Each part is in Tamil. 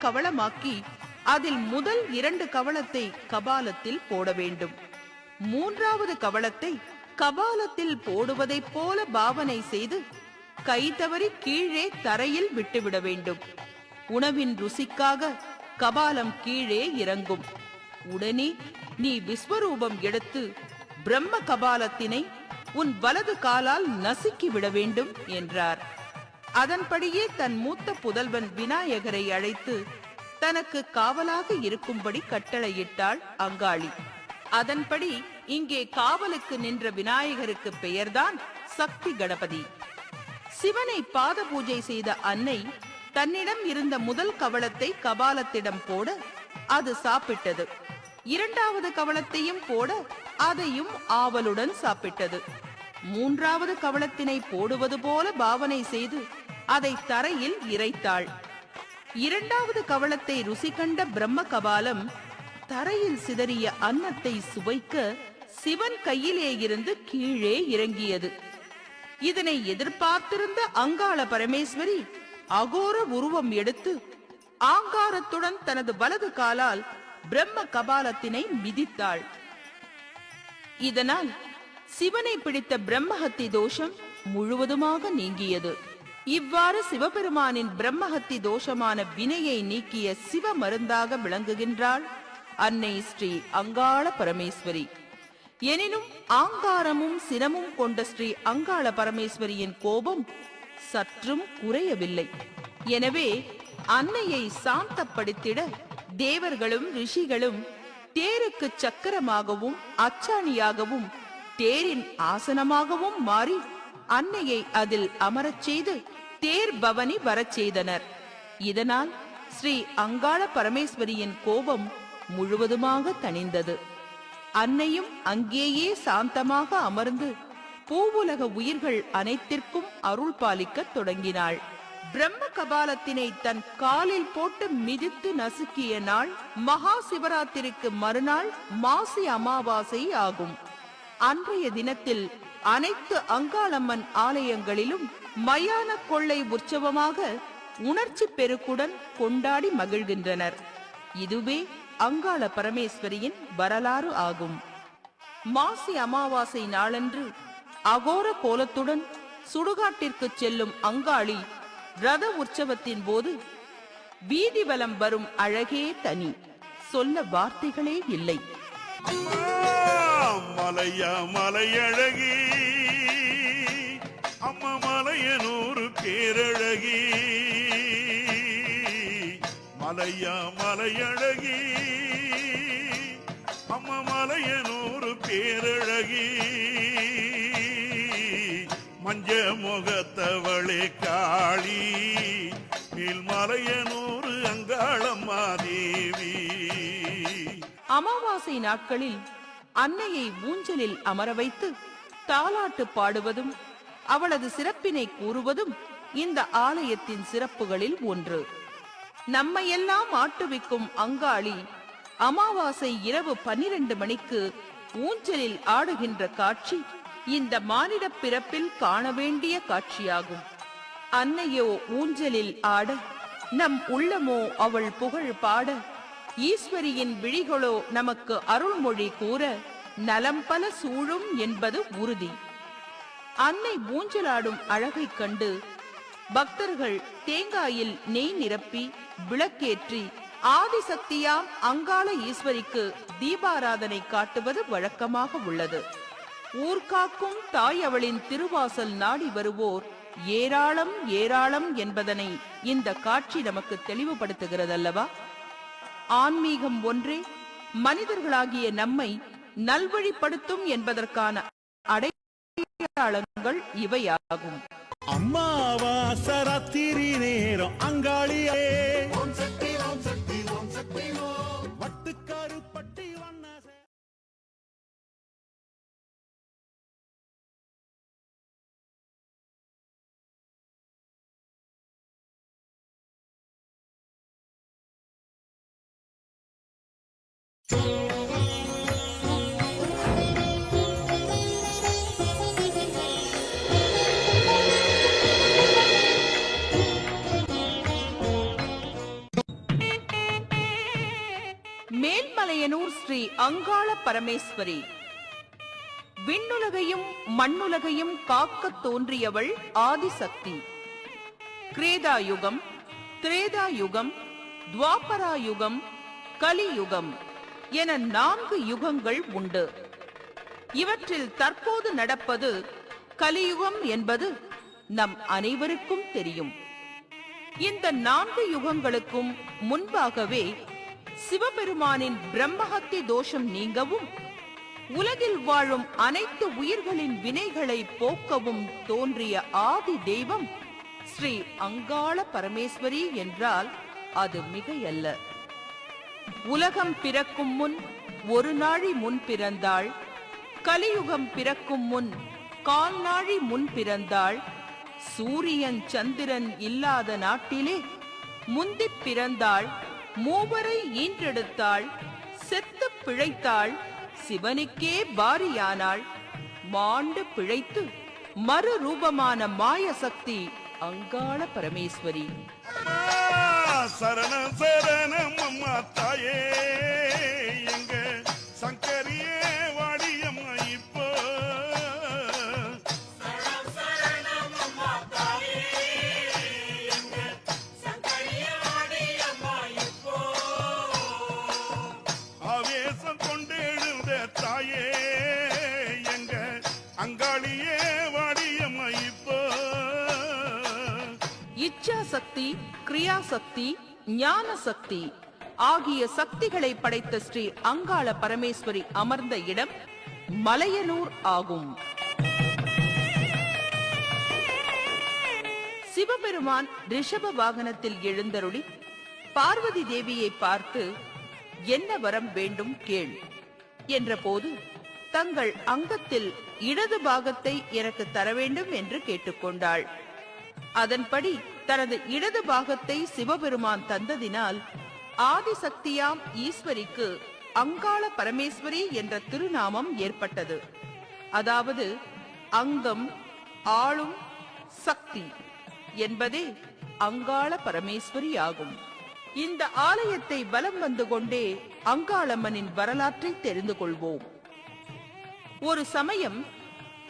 கவளமாக்கி அதில் முதல் 2 கவளத்தை கபாலத்தில் போட வேண்டும். 3வது கவளத்தை கபாலத்தில் போடுவதைப் போல பாவனை செய்து கை தவறி கீழே தரையில் விட்டுவிட வேண்டும். உணவின் ருசிக்காக கபாலம் கீழே இறங்கும். உடனே நீ விஸ்வரூபம் எடுத்து பிரம்ம கபாலத்தினை உன் வலது காலால் நசுக்கி விட வேண்டும் என்றார். அதன்படியே தன் மூத்த புதல்வன் விநாயகரை அழைத்து தனக்கு காவலாக இருக்கும்படி கட்டளையிட்டாள் அங்காளி. அதன்படி இங்கே காவலுக்கு நின்ற விநாயகருக்கு பெயர்தான் சக்தி கணபதி. சிவனை பாத பூஜை செய்த அன்னை தன்னிடம் இருந்த முதல் கவளத்தை கபாலத்திடம் போட அது சாப்பிட்டது. 2வது கவளத்தையும் போட அதையும் ஆவலுடன் சாப்பிட்டது. 3வது கவளத்தினை போடுவது போல பாவனை செய்து அதை தரையில் இறைத்தாள். 2வது கவளத்தை ருசி கண்ட பிரம்ம கபாலம் தரையில் சிதறிய அன்னத்தை சுவைக்க சிவன் கையிலே இருந்து கீழே இறங்கியது. இதனை எதிர்பார்த்திருந்த அங்காள பரமேஸ்வரி அகோர உருவம் எடுத்து ஆங்காரத்துடன் தனது வலது காலால் பிரம்ம கபாலத்தினை மிதித்தாள். இதனால் சிவனை பிடித்த பிரம்மஹத்தி தோஷம் முழுவதுமாக நீங்கியது. இவ்வாறு சிவபெருமானின் பிரம்மஹத்தி தோஷமான வினையை நீக்கிய சிவ மருந்தாக விளங்குகின்றாள் அன்னை ஸ்ரீ அங்காள பரமேஸ்வரி. எனினும் ஆங்காரமும் சிரமும் கொண்ட ஸ்ரீ அங்காள பரமேஸ்வரியின் கோபம் சற்றும் குறையவில்லை. எனவே அன்னையை சாந்தப்படுத்திட தேவர்களும் ரிஷிகளும் தேருக்கு சக்கரமாகவும் அச்சாணியாகவும் தேரின் ஆசனமாகவும் மாறி அன்னையை அதில் அமரச் செய்து தேர் பவனி வரச் செய்தனர். இதனால் ஸ்ரீ அங்காள பரமேஸ்வரியின் கோபம் முழுவதுமாக தணிந்தது. அன்னையும் அங்கேயே சாந்தமாக அமர்ந்து பூவுலக உயிர்கள் அனைத்திற்கும் அருள் பாலிக்க தொடங்கினாள். பிரம்ம கபாலத்தினை தன் காலில் போட்டு மிதித்து நசுக்கிய நாள் மகா சிவராத்திரிக்கு மறுநாள் மாசி அமாவாசை ஆகும். அன்றைய தினத்தில் அனைத்து அங்காளம்மன் ஆலயங்களிலும் மயான கொள்ளை உற்சவமாக உணர்ச்சி பெருக்குடன் கொண்டாடி மகிழ்கின்றனர். இதுவே அங்காள பரமேஸ்வரியின் வரலாறு ஆகும். மாசி அமாவாசை நாளன்று அகோர கோலத்துடன் சுடுகாட்டிற்கு செல்லும் அங்காளி ரத உற்சவத்தின் போது வீதி வலம் வரும் அழகே தனி, சொல்ல வார்த்தைகளே இல்லை. மலையா மலையழகி அம்மா மலையனூறு பேரழகி, மலையா மலையழகி அம்மா மலையனூறு பேரழகி, மஞ்ச முகத்தவளே காளி மேல்மலையனூறு அங்காளம்மா தேவி. அமாவாசை நாட்களில் அன்னையை ஊஞ்சலில் அமர வைத்து தாலாட்டு பாடுவதும் அவளது சிறப்பினை கூறுவதும் இந்த ஆலயத்தின் சிறப்புகளில் ஒன்று. நம்மையெல்லாம் ஆட்டுவிக்கும் அங்காளி அமாவாசை இரவு 12 மணிக்கு ஊஞ்சலில் ஆடுகின்ற காட்சி இந்த மானிட பிறப்பில் காண வேண்டிய காட்சியாகும். அன்னையோ ஊஞ்சலில் ஆட, நம் உள்ளமோ அவள் புகழ் பாட, ஈஸ்வரியின் விழிகளோ நமக்கு அருள்மொழி கூற நலம் பல சூழும் என்பது உறுதி. அன்னை ஊஞ்சலாடும் அழகை கண்டு பக்தர்கள் தேங்காயில் நெய் நிரப்பி விளக்கேற்றி ஆதிசக்தியாம் அங்காள ஈஸ்வரிக்கு தீபாராதனை காட்டுவது வழக்கமாக உள்ளது. ஊர்காக்கும் தாய் அவளின் திருவாசல் நாடி வருவோர் ஏராளம் ஏராளம் என்பதனை இந்த காட்சி நமக்கு தெளிவுபடுத்துகிறதல்லவா? ஆன்மீகம் ஒன்றே மனிதர்களாகிய நம்மை நல்வழிப்படுத்தும் என்பதற்கான அடையாளங்கள் இவையாகும். அம்மாவாசராத்திரி நேரம் அங்காளியே வட்டுக்காருப்பட்டி மேல்மலையனூர் ஸ்ரீ அங்காள பரமேஸ்வரி. விண்ணுலகையும் மண்ணுலகையும் காக்கத் தோன்றியவள் ஆதிசக்தி. கிரேதாயுகம், திரேதாயுகம், துவாபராயுகம், கலியுகம் என 4 யுகங்கள் உண்டு. இவற்றில் தற்போது நடப்பது கலியுகம் என்பது நம் அனைவருக்கும் தெரியும். இந்த 4 யுகங்களுக்கும் முன்பாகவே சிவபெருமானின் பிரம்மஹத்தி தோஷம் நீங்கவும் உலகில் வாழும் அனைத்து உயிர்களின் வினைகளை போக்கவும் தோன்றிய ஆதி தெய்வம் ஸ்ரீ அங்காள பரமேஸ்வரி என்றால் அது மிகையல்ல. உலகம் பிறக்கும் முன் ஒரு நாழி முன் பிறந்தாள். கலியுகம் பிறக்கும் முன் 1/4 நாழி முன் பிறந்தாள். சூரியன் சந்திரன் இல்லாத நாட்டிலே முந்திப் பிறந்தாள். மூவரை ஈன்றெடுத்தாள். செத்து பிழைத்தாள். சிவனுக்கே பாரியானாள். மாண்டு பிழைத்து மறுரூபமான மாயசக்தி அங்காள பரமேஸ்வரி. சரணம் சரணம் அம்மா தாயே, எங்க சங்கரியே வாடியம்மா இப்போ. ஆவேசம் கொண்டு எழுந்த தாயே, எங்க அங்காளியே வாடியம்மா இப்போ. இச்சா சக்தி, கிரியாசக்தி, ஞான சக்தி ஆகிய சக்திகளை படைத்த ஸ்ரீ அங்காள பரமேஸ்வரி அமர்ந்த இடம் மலையனூர் ஆகும். சிவபெருமான் ரிஷப வாகனத்தில் எழுந்தருளி பார்வதி தேவியை பார்த்து, என்ன வரம் வேண்டும் கேள் என்றபோது, தங்கள் அங்கத்தில் இடது பாகத்தை எனக்கு தர வேண்டும் என்று கேட்டுக்கொண்டாள். அதன்படி தனது இடது பாகத்தை சிவபெருமான் தந்ததினால் ஆதிசக்தியாம் ஈஸ்வரிக்கு அங்காள பரமேஸ்வரி என்ற திருநாமம் ஏற்பட்டது. அதாவது அங்கம், ஆளும் சக்தி என்பதே அங்காள பரமேஸ்வரி ஆகும். இந்த ஆலயத்தை வலம் வந்து கொண்டே அங்காளம்மனின் வரலாற்றை தெரிந்து கொள்வோம். ஒரு சமயம்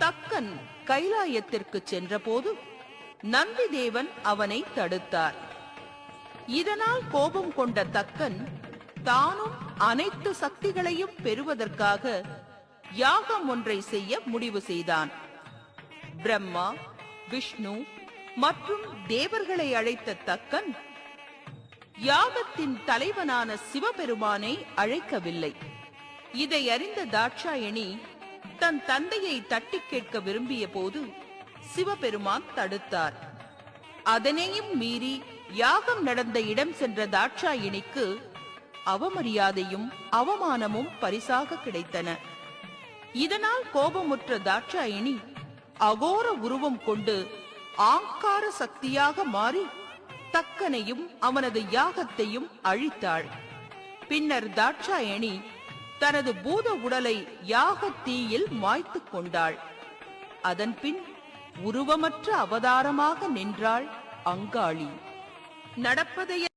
தக்கன் கைலாயத்திற்கு சென்றபோது நந்தி தேவன் அவனை தடுத்தார். இதனால் கோபம் கொண்ட தக்கன் தானும் அனைத்து சக்திகளையும் பெறுவதற்காக யாகம் ஒன்றை செய்ய முடிவு செய்தான். பிரம்மா, விஷ்ணு மற்றும் தேவர்களை அழைத்த தக்கன் யாகத்தின் தலைவனான சிவபெருமானை அழைக்கவில்லை. இதை அறிந்த தாட்சாயணி தன் தந்தையை தட்டி கேட்க விரும்பிய போது சிவபெருமான் தடுத்தார். அதனையும் மீறி யாகம் நடந்த இடம் சென்ற தாட்சாயினிக்கு அவமரியாதையும் அவமானமும் பரிசாக கிடைத்தன. இதனால் கோபமுற்ற தாட்சாயினி அகோர உருவம் கொண்டு ஆங்கார சக்தியாக மாறி தக்கனையும் அவனது யாகத்தையும் அழித்தாள். பின்னர் தாட்சாயணி தனது பூத உடலை யாக தீயில் மாய்த்துக் கொண்டாள். அதன்பின் உருவமற்ற அவதாரமாக நின்றாள் அங்காளி. நடப்பதை